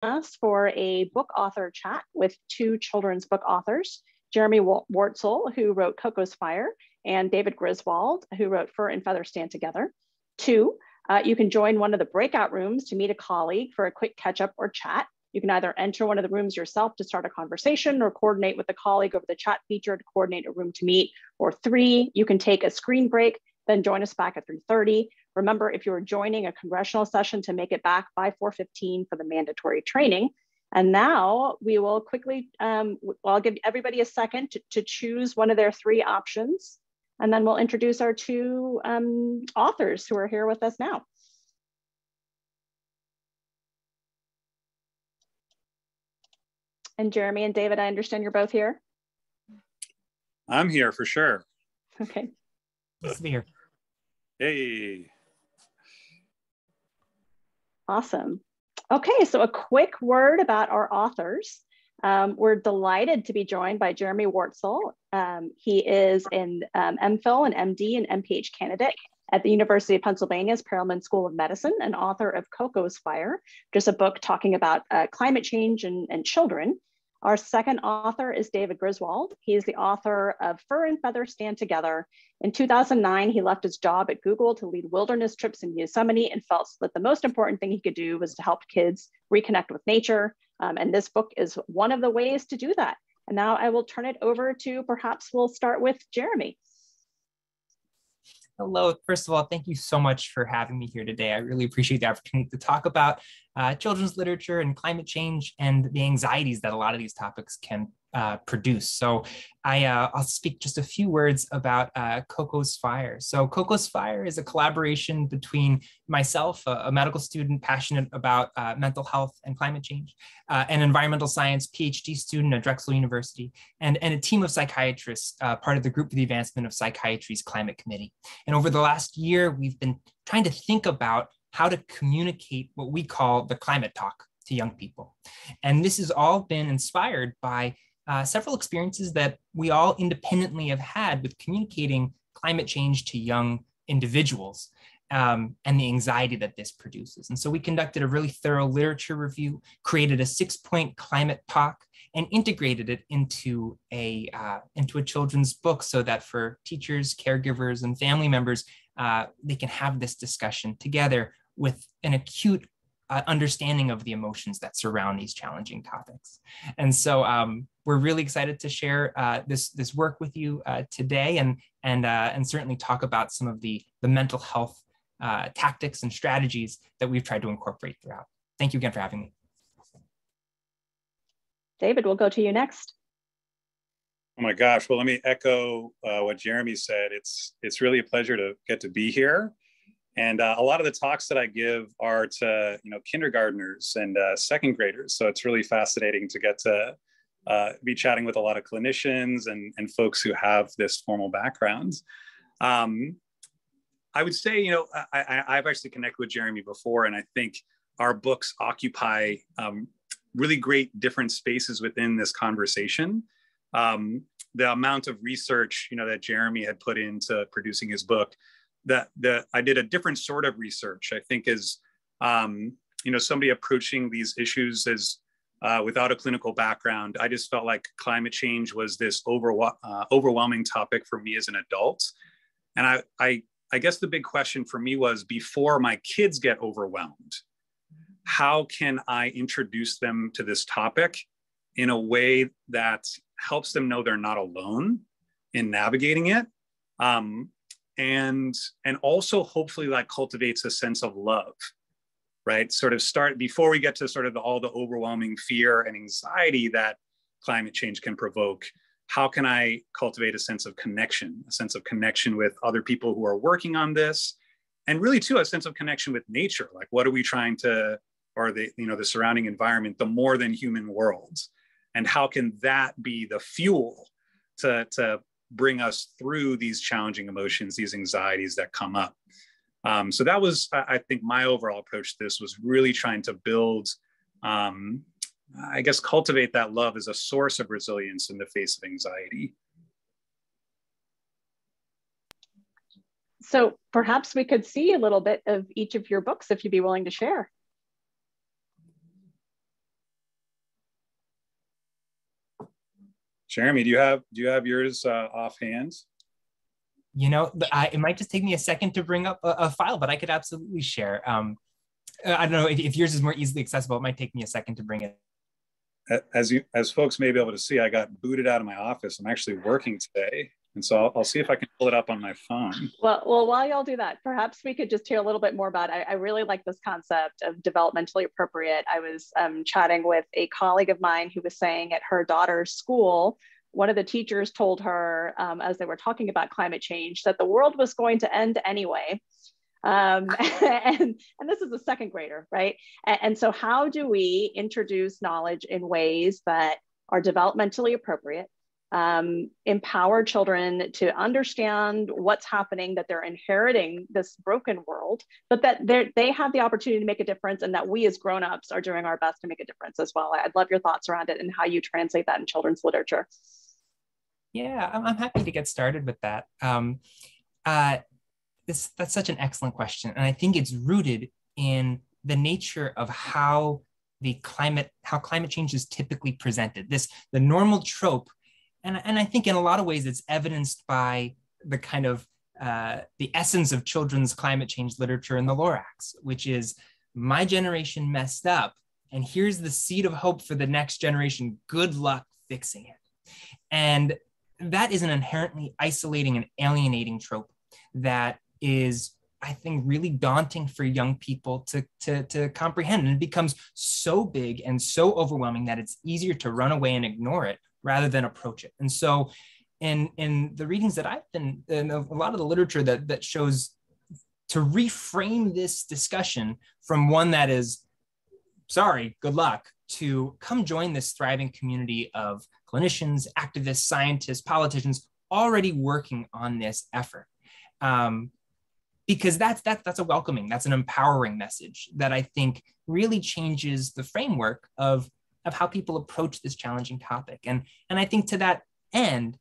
us for a book author chat with two children's book authors, Jeremy Wertzel, who wrote Cocos Fire, and David Griswold, who wrote Fur and Feather Stand Together. Two, you can join one of the breakout rooms to meet a colleague for a quick catch up or chat. You can either enter one of the rooms yourself to start a conversation or coordinate with a colleague over the chat feature to coordinate a room to meet. Or three, you can take a screen break, then join us back at 3:30. Remember, if you're joining a congressional session, to make it back by 4:15 for the mandatory training. And now we will quickly, I'll give everybody a second to choose one of their three options. And then we'll introduce our two authors who are here with us now. And Jeremy and David, I understand you're both here. I'm here for sure. Okay. Nice to be here. Hey. Awesome. Okay, so a quick word about our authors. We're delighted to be joined by Jeremy Wertzel. He is an MPhil, an MD, and MPH candidate at the University of Pennsylvania's Perelman School of Medicine, and author of Cocos Fire, just a book talking about climate change and children. Our second author is David Griswold. He is the author of Fur and Feather Stand Together. In 2009, he left his job at Google to lead wilderness trips in Yosemite and felt that the most important thing he could do was to help kids reconnect with nature. And this book is one of the ways to do that. And now I will turn it over to, perhaps we'll start with Jeremy. Hello, first of all, thank you so much for having me here today. I really appreciate the opportunity to talk about children's literature and climate change and the anxieties that a lot of these topics can produce. So I'll speak just a few words about Cocos Fire. So Cocos Fire is a collaboration between myself, a medical student passionate about mental health and climate change, an environmental science PhD student at Drexel University, and a team of psychiatrists, part of the Group for the Advancement of Psychiatry's Climate Committee. And over the last year, we've been trying to think about how to communicate what we call the climate talk to young people. And this has all been inspired by several experiences that we all independently have had with communicating climate change to young individuals and the anxiety that this produces. And so we conducted a really thorough literature review, created a 6-point climate talk, and integrated it into a children's book so that for teachers, caregivers, and family members, they can have this discussion together with an acute understanding of the emotions that surround these challenging topics. And so we're really excited to share this work with you today and certainly talk about some of the mental health tactics and strategies that we've tried to incorporate throughout. Thank you again for having me. David, we'll go to you next. Oh my gosh, well, let me echo what Jeremy said. It's really a pleasure to get to be here. And a lot of the talks that I give are to kindergartners and second graders. So it's really fascinating to get to be chatting with a lot of clinicians and folks who have this formal background. I would say, I've actually connected with Jeremy before, and I think our books occupy really great different spaces within this conversation. The amount of research, that Jeremy had put into producing his book, that I did a different sort of research, I think is, somebody approaching these issues as without a clinical background. I just felt like climate change was this overwhelming topic for me as an adult. And I guess the big question for me was, before my kids get overwhelmed, how can I introduce them to this topic in a way that helps them know they're not alone in navigating it? And also hopefully like cultivates a sense of love, right? Sort of start before we get to sort of all the overwhelming fear and anxiety that climate change can provoke. How can I cultivate a sense of connection with other people who are working on this? And really too, a sense of connection with nature. Like, what are we trying to, or the surrounding environment, the more than human worlds? And how can that be the fuel to bring us through these challenging emotions, these anxieties that come up? So that was, I think, my overall approach to this was really trying to build, cultivate that love as a source of resilience in the face of anxiety. So perhaps we could see a little bit of each of your books if you'd be willing to share. Jeremy, do you have yours offhand? It might just take me a second to bring up a file, but I could absolutely share. I don't know if yours is more easily accessible. It might take me a second to bring it. As folks may be able to see, I got booted out of my office. I'm actually working today, and so I'll see if I can pull it up on my phone. Well, while y'all do that, perhaps we could just hear a little bit more about it. I really like this concept of developmentally appropriate. I was chatting with a colleague of mine who was saying at her daughter's school, one of the teachers told her as they were talking about climate change that the world was going to end anyway. And this is a second grader, right? And so how do we introduce knowledge in ways that are developmentally appropriate, empower children to understand what's happening, that they're inheriting this broken world, but that they have the opportunity to make a difference, and that we as grownups are doing our best to make a difference as well. I'd love your thoughts around it and how you translate that in children's literature. Yeah, I'm happy to get started with that. That's such an excellent question. And I think it's rooted in the nature of how climate change is typically presented. The normal trope, and I think in a lot of ways it's evidenced by the kind of the essence of children's climate change literature in the Lorax, which is my generation messed up, and here's the seed of hope for the next generation. Good luck fixing it. And that is an inherently isolating and alienating trope that is, I think, really daunting for young people to comprehend. And it becomes so big and so overwhelming that it's easier to run away and ignore it rather than approach it. And so in the readings that I've been, in a lot of the literature that shows to reframe this discussion from one that is, sorry, good luck, to come join this thriving community of clinicians, activists, scientists, politicians already working on this effort. Because that's a welcoming, that's an empowering message that I think really changes the framework of how people approach this challenging topic. And I think to that end,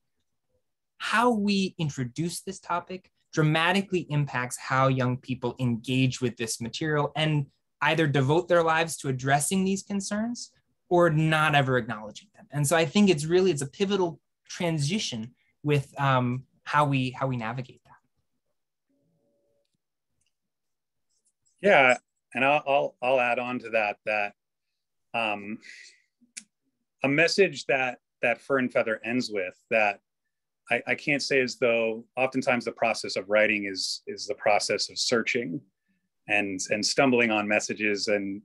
how we introduce this topic dramatically impacts how young people engage with this material and either devote their lives to addressing these concerns or not ever acknowledging them. And so I think it's a pivotal transition with how we navigate that. Yeah, and I'll add on to that a message that Fur and Feather ends with, that I can't say as though oftentimes the process of writing is the process of searching and stumbling on messages and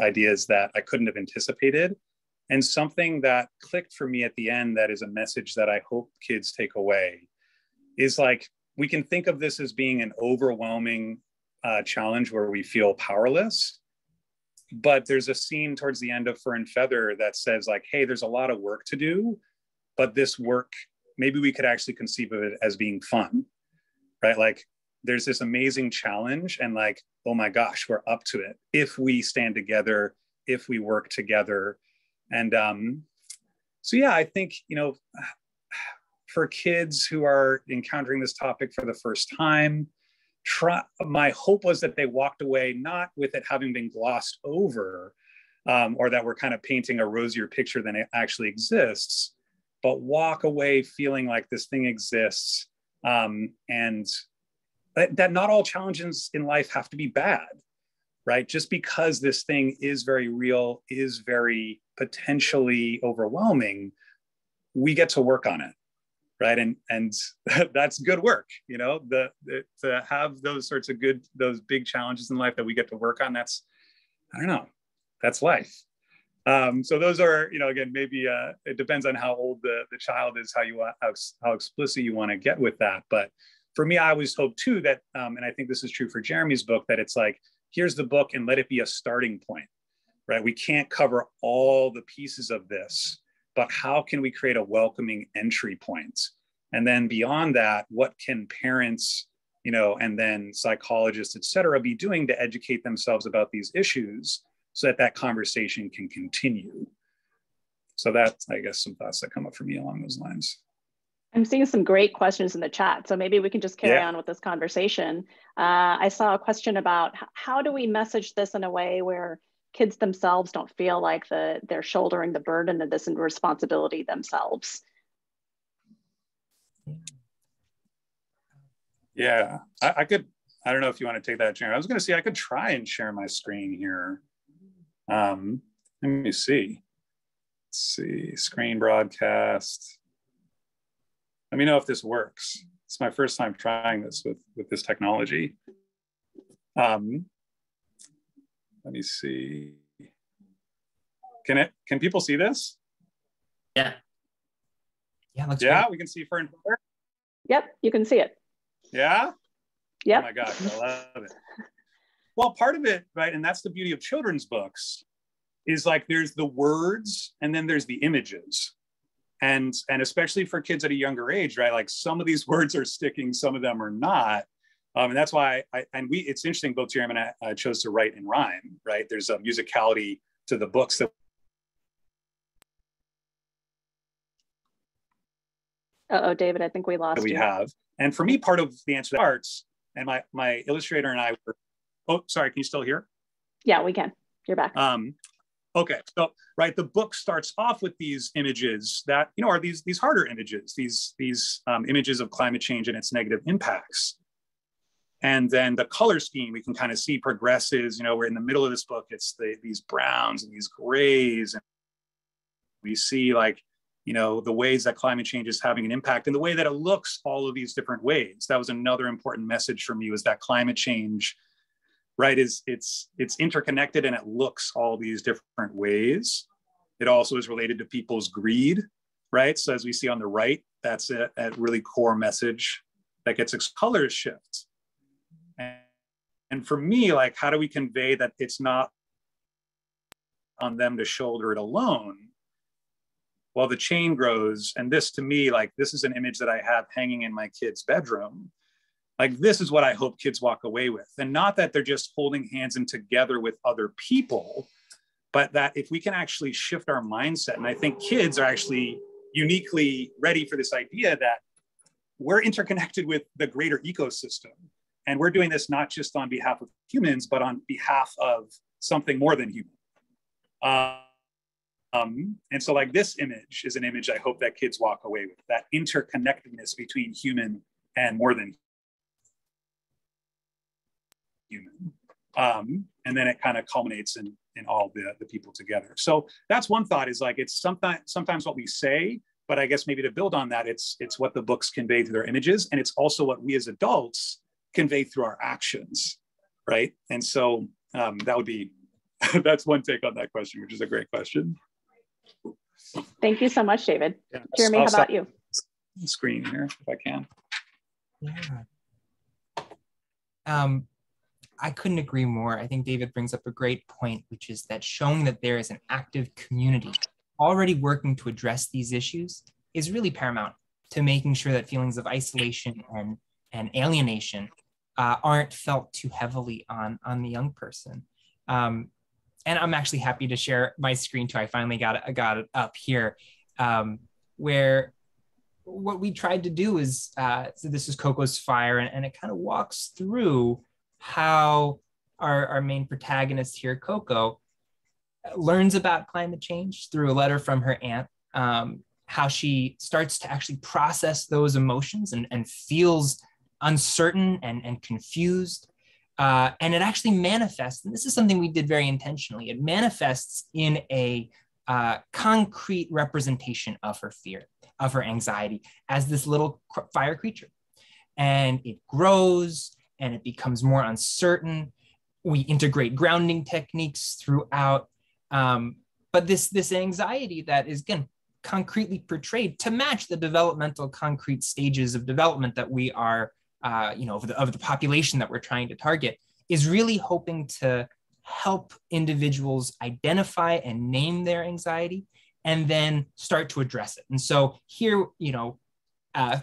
ideas that I couldn't have anticipated. And something that clicked for me at the end, that is a message that I hope kids take away, is like, we can think of this as being an overwhelming challenge where we feel powerless. But there's a scene towards the end of Fur and Feather that says, like, hey, there's a lot of work to do, but this work, maybe we could actually conceive of it as being fun, right? Like, there's this amazing challenge, and like, oh my gosh, we're up to it if we stand together, if we work together. And so yeah, I think, for kids who are encountering this topic for the first time, my hope was that they walked away not with it having been glossed over, or that we're kind of painting a rosier picture than it actually exists, but walk away feeling like this thing exists, and that not all challenges in life have to be bad, right? Just because this thing is very real, is very potentially overwhelming, we get to work on it, right? And that's good work, to have those sorts of those big challenges in life that we get to work on. That's, I don't know, that's life. So those are, again, maybe it depends on how old the child is, how explicit you want to get with that. But for me, I always hope too that, and I think this is true for Jeremy's book, that it's like, here's the book and let it be a starting point, right? We can't cover all the pieces of this, but how can we create a welcoming entry point? And then beyond that, what can parents, and then psychologists, et cetera, be doing to educate themselves about these issues so that conversation can continue? So that's, I guess, some thoughts that come up for me along those lines. I'm seeing some great questions in the chat, so maybe we can just carry on with this conversation. I saw a question about how do we message this in a way where kids themselves don't feel like they're shouldering the burden of this responsibility themselves. Yeah, I could, I don't know if you want to take that, Jeremy. I was going to say I could try and share my screen here. Let me see. Let's see, screen broadcast. Let me know if this works. It's my first time trying this with this technology. Let me see. Can people see this? Yeah. Yeah, looks yeah, great. we can see for Fire. Yep, you can see it. Yeah? Yep. Oh my gosh, I love it. Well, part of it, right, and that's the beauty of children's books, is like there's the words and then there's the images. And especially for kids at a younger age, right, like some of these words are sticking, some of them are not. And that's why it's interesting, both Jeremy and I chose to write in rhyme, right? There's a musicality to the books that David, I think we lost we you. have. And for me, part of the answer to the arts, and my illustrator and I were, oh, sorry, can you still hear? Yeah, we can. You're back. Okay, so right, the book starts off with these images that are these harder images, these images of climate change and its negative impacts. And then the color scheme we can kind of see progresses. We're in the middle of this book. It's these browns and these grays, and we see like the ways that climate change is having an impact and the way that it looks all of these different ways. That was another important message for me, was that climate change, right, it's interconnected and it looks all these different ways. It also is related to people's greed, right? So as we see on the right, that's a really core message that gets its colors shift. And for me, like, how do we convey that it's not on them to shoulder it alone? Well, the chain grows. And this, to me, like, this is an image that I have hanging in my kid's bedroom. Like, this is what I hope kids walk away with. And not that they're just holding hands and together with other people, but that if we can actually shift our mindset, and I think kids are actually uniquely ready for this idea that we're interconnected with the greater ecosystem. And we're doing this not just on behalf of humans, but on behalf of something more than human. And so like this image is an image I hope that kids walk away with, that interconnectedness between human and more than human. And then it kind of culminates in all the people together. So that's one thought, is like, it's sometimes what we say, but I guess maybe to build on that, it's what the books convey through their images. And it's also what we as adults convey through our actions, right? And so that would be, that's one take on that question, which is a great question. Thank you so much, David. Yeah, Jeremy, how about you? Screen here, if I can. Yeah. I couldn't agree more. I think David brings up a great point, which is that showing that there is an active community already working to address these issues is really paramount to making sure that feelings of isolation and alienation aren't felt too heavily on the young person. And I'm actually happy to share my screen too. I finally got it up here, where what we tried to do is, so this is Cocos Fire, and it kind of walks through how our main protagonist here, Coco, learns about climate change through a letter from her aunt, how she starts to actually process those emotions and feels uncertain and confused. And it actually manifests, and this is something we did very intentionally, it manifests in a concrete representation of her fear, of her anxiety, as this little fire creature. And it grows and it becomes more uncertain. We integrate grounding techniques throughout. But this anxiety that is, again, concretely portrayed to match the developmental concrete stages of development that we are, of the population that we're trying to target, is really hoping to help individuals identify and name their anxiety and then start to address it. And so here,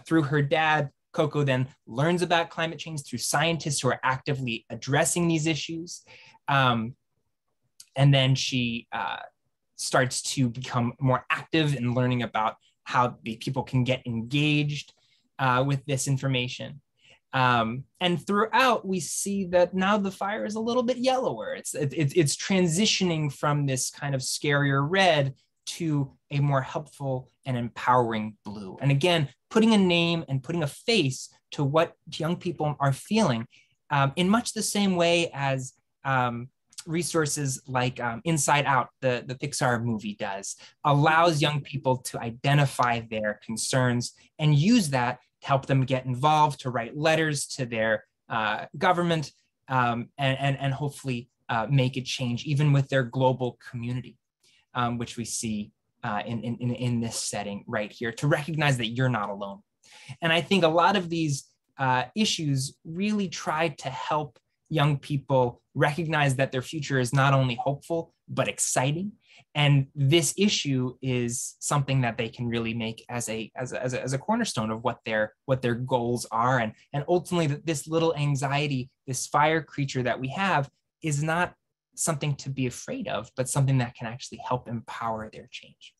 through her dad, Coco then learns about climate change through scientists who are actively addressing these issues. And then she starts to become more active in learning about how the people can get engaged with this information. And throughout, we see that now the fire is a little bit yellower. It's transitioning from this kind of scarier red to a more helpful and empowering blue. And again, putting a name and putting a face to what young people are feeling in much the same way as resources like Inside Out, the Pixar movie does, allows young people to identify their concerns and use that to help them get involved, to write letters to their government, and hopefully make a change even with their global community, which we see in this setting right here, to recognize that you're not alone. And I think a lot of these issues really try to help young people recognize that their future is not only hopeful, but exciting. And this issue is something that they can really make as a cornerstone of what their goals are. And ultimately that this little anxiety, this fire creature that we have, is not something to be afraid of, but something that can actually help empower their change.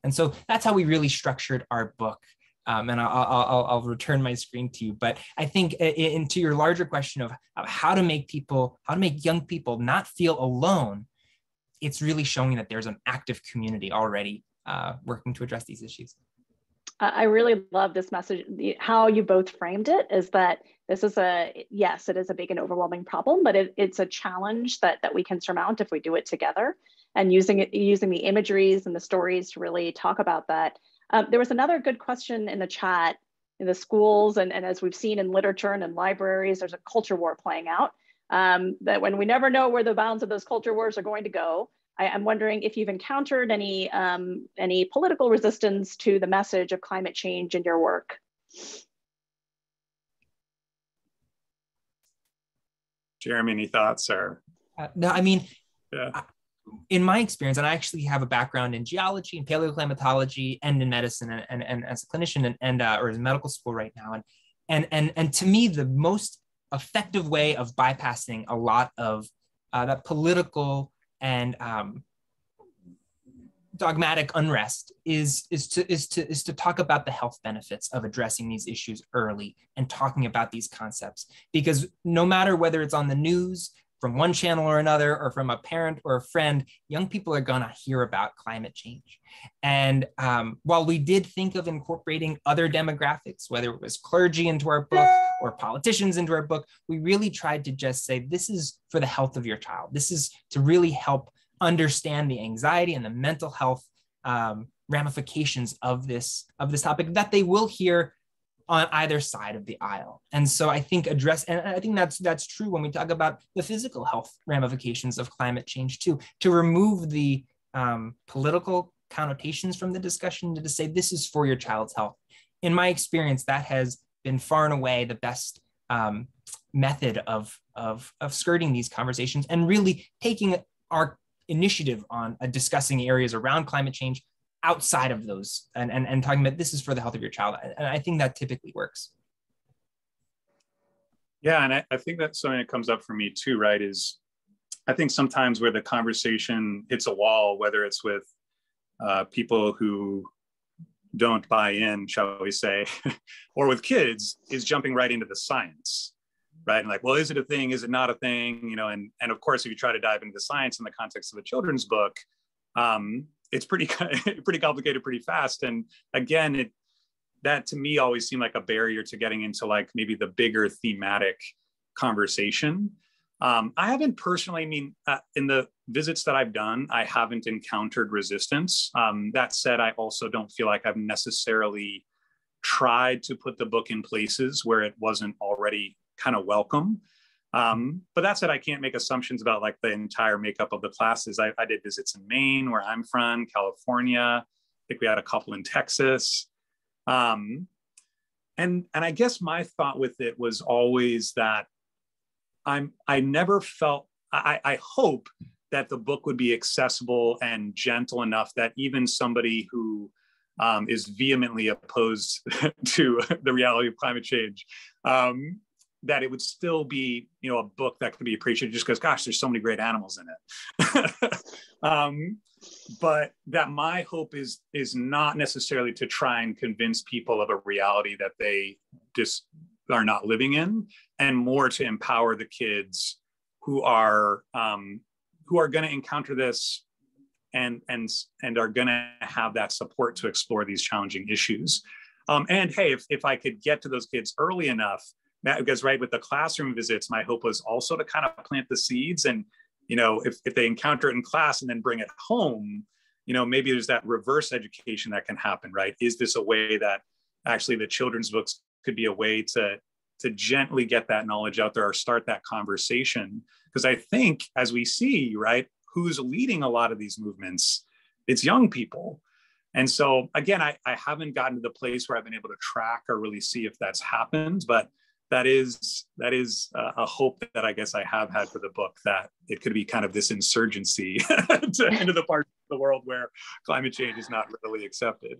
And so that's how we really structured our book. And I'll return my screen to you. But I think into your larger question of how to make young people not feel alone, it's really showing that there's an active community already working to address these issues. I really love this message. How you both framed it is that this is yes, it is a big and overwhelming problem, but it's a challenge that we can surmount if we do it together, and using the imageries and the stories to really talk about that. There was another good question in the chat. In the schools, and as we've seen in literature and in libraries, there's a culture war playing out, that when we never know where the bounds of those culture wars are going to go. I'm wondering if you've encountered any political resistance to the message of climate change in your work. Jeremy, any thoughts? Or no, I mean, yeah. In my experience, and I actually have a background in geology and paleoclimatology and in medicine and as a clinician or in medical school right now. And to me, the most effective way of bypassing a lot of that political and dogmatic unrest is to talk about the health benefits of addressing these issues early and talking about these concepts. Because no matter whether it's on the news, from one channel or another, or from a parent or a friend, young people are going to hear about climate change. And while we did think of incorporating other demographics, whether it was clergy into our book or politicians into our book, we really tried to just say, this is for the health of your child. This is to really help understand the anxiety and the mental health ramifications of this topic that they will hear on either side of the aisle. And so I think and I think that's true when we talk about the physical health ramifications of climate change too, to remove the political connotations from the discussion, to say this is for your child's health. In my experience, that has been far and away the best method of skirting these conversations and really taking our initiative on discussing areas around climate change outside of those and talking about this is for the health of your child. And I think that typically works. Yeah, and I think that's something that comes up for me too, right, is I think sometimes where the conversation hits a wall, whether it's with people who don't buy in, shall we say, or with kids, is jumping right into the science, right? And like, well, is it a thing? Is it not a thing? You know, and of course, if you try to dive into the science in the context of a children's book, it's pretty complicated pretty fast. And again, that to me always seemed like a barrier to getting into like maybe the bigger thematic conversation. I haven't personally, in the visits that I've done, I haven't encountered resistance. That said, I also don't feel like I've necessarily tried to put the book in places where it wasn't already kind of welcome. But that said, I can't make assumptions about like the entire makeup of the classes. I did visits in Maine, where I'm from, California. I think we had a couple in Texas. And I guess my thought with it was always that I never felt, I hope that the book would be accessible and gentle enough that even somebody who is vehemently opposed to the reality of climate change, that it would still be, a book that could be appreciated just because, gosh, there's so many great animals in it. But that my hope is not necessarily to try and convince people of a reality that they just not living in, and more to empower the kids who are going to encounter this and are going to have that support to explore these challenging issues. And hey, if I could get to those kids early enough, because right with the classroom visits, my hope was also to kind of plant the seeds. And, you know, if they encounter it in class and then bring it home, you know, maybe there's that reverse education that can happen, right? Is this a way that actually the children's books could be a way to gently get that knowledge out there or start that conversation? Because I think as we see, right, who's leading a lot of these movements, it's young people. And so again, I haven't gotten to the place where I've been able to track or really see if that's happened, but that is a hope that I guess I have had for the book, that it could be kind of this insurgency into the part of the world where climate change is not readily accepted.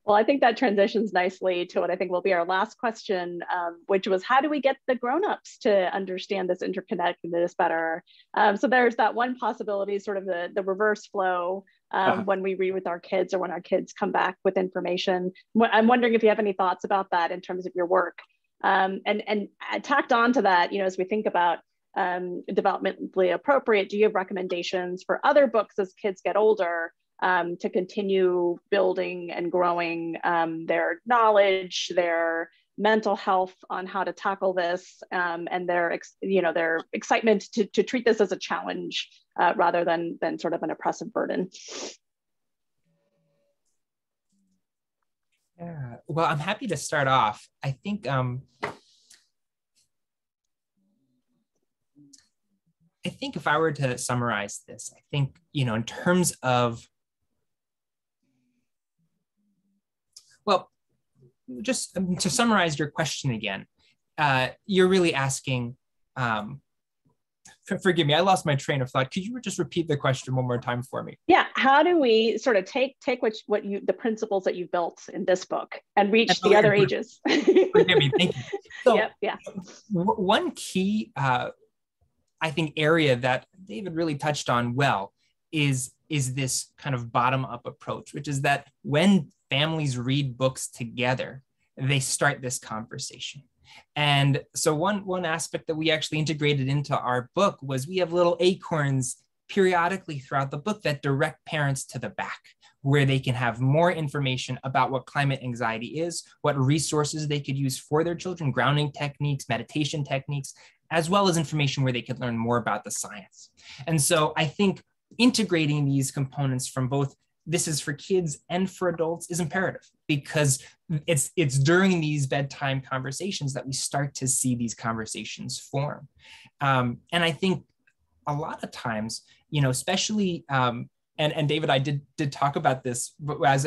Well, I think that transitions nicely to what I think will be our last question, which was, how do we get the grown-ups to understand this interconnectedness better? So there's that one possibility, sort of the reverse flow, when we read with our kids or when our kids come back with information. I'm wondering if you have any thoughts about that in terms of your work. And tacked on to that, you know, as we think about developmentally appropriate, do you have recommendations for other books as kids get older to continue building and growing their knowledge, their mental health on how to tackle this, and their excitement to treat this as a challenge rather than sort of an oppressive burden? Yeah, well, I'm happy to start off. I think if I were to summarize this, I think, you know, in terms of, well, just to summarize your question again, you're really asking, forgive me, I lost my train of thought. Could you just repeat the question one more time for me? Yeah, how do we sort of take the principles that you built in this book and reach the other ages? Forgive me, thank you. So, yeah. One key, I think, area that David really touched on well is this kind of bottom-up approach, which is that when families read books together, they start this conversation. And so one aspect that we actually integrated into our book was we have little acorns periodically throughout the book that direct parents to the back, where they can have more information about what climate anxiety is, what resources they could use for their children, grounding techniques, meditation techniques, as well as information where they could learn more about the science. And so I think integrating these components from both this is for kids and for adults is imperative, because it's during these bedtime conversations that we start to see these conversations form. And I think a lot of times, you know, especially, and David, I did talk about this as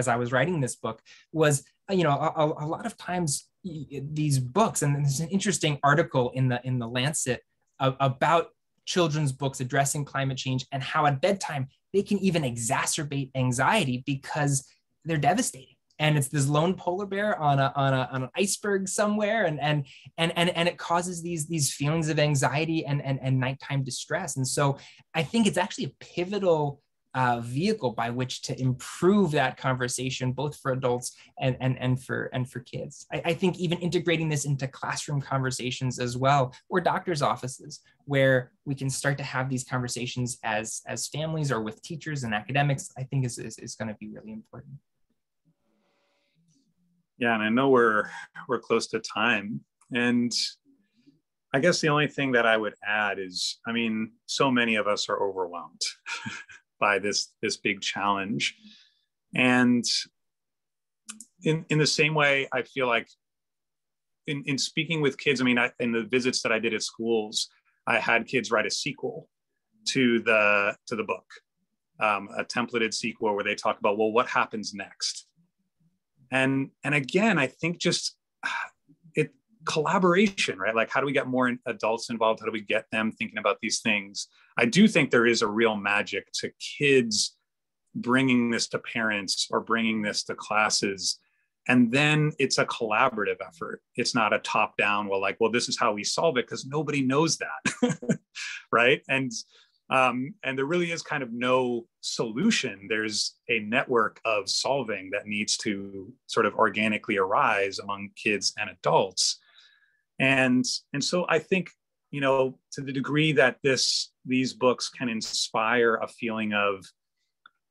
I was writing this book, was, you know, a lot of times these books, and there's an interesting article in the Lancet about children's books addressing climate change and how at bedtime they can even exacerbate anxiety because they're devastating. And it's this lone polar bear on an iceberg somewhere, and it causes these feelings of anxiety and nighttime distress. And so I think it's actually a pivotal vehicle by which to improve that conversation, both for adults and for kids. I think even integrating this into classroom conversations as well, or doctors' offices, where we can start to have these conversations as families or with teachers and academics, I think is going to be really important. Yeah, and I know we're close to time, and I guess the only thing that I would add is, I mean, so many of us are overwhelmed by this big challenge. And in the same way, I feel like in speaking with kids, I mean, in the visits that I did at schools, I had kids write a sequel to the book, a templated sequel where they talk about, well, what happens next? And again, I think just collaboration, right? Like, how do we get more adults involved? How do we get them thinking about these things? I do think there is a real magic to kids bringing this to parents or bringing this to classes. And then it's a collaborative effort. It's not a top down, well, this is how we solve it, because nobody knows that, right? And And there really is kind of no solution. There's a network of solving that needs to sort of organically arise among kids and adults. And so I think, you know, to the degree that these books can inspire a feeling of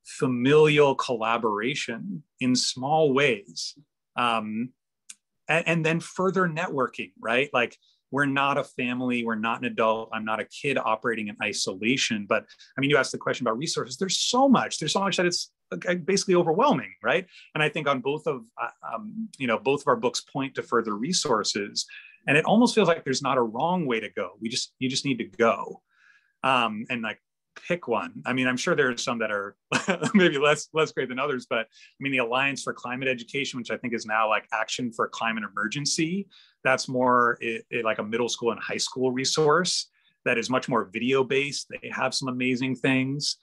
familial collaboration in small ways, and then further networking, right? Like, we're not a family, we're not an adult, I'm not a kid operating in isolation. But I mean, you asked the question about resources. There's so much that it's basically overwhelming, right? And I think on both of our books point to further resources, and it almost feels like there's not a wrong way to go. You just need to go, and like pick one. I mean, I'm sure there are some that are maybe less great than others, but I mean, the Alliance for Climate Education, which I think is now like Action for Climate Emergency, that's more like a middle school and high school resource that is much more video based. They have some amazing things.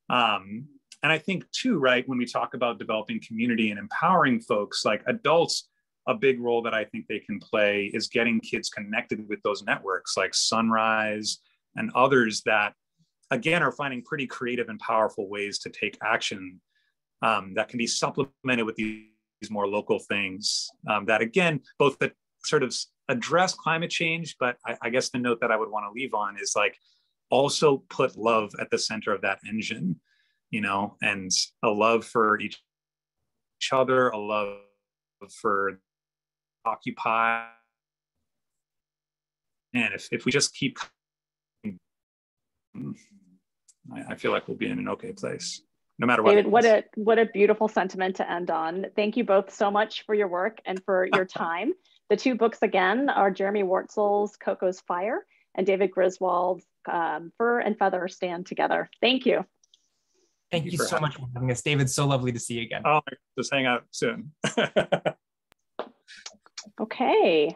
And I think too, right, when we talk about developing community and empowering folks, like adults, a big role that I think they can play is getting kids connected with those networks like Sunrise and others that, again, are finding pretty creative and powerful ways to take action that can be supplemented with these more local things that, again, both that sort of address climate change, but I guess the note that I would want to leave on is like also put love at the center of that engine, you know, and a love for each other, a love for Occupy. And if we just keep, I feel like we'll be in an okay place, no matter what. David, what a beautiful sentiment to end on. Thank you both so much for your work and for your time. The two books again are Jeremy Wertzel's Cocos Fire and David Griswold's Fur and Feather Stand Together. Thank you. Thank you so much for having us, David. So lovely to see you again. Oh, just hang out soon. Okay.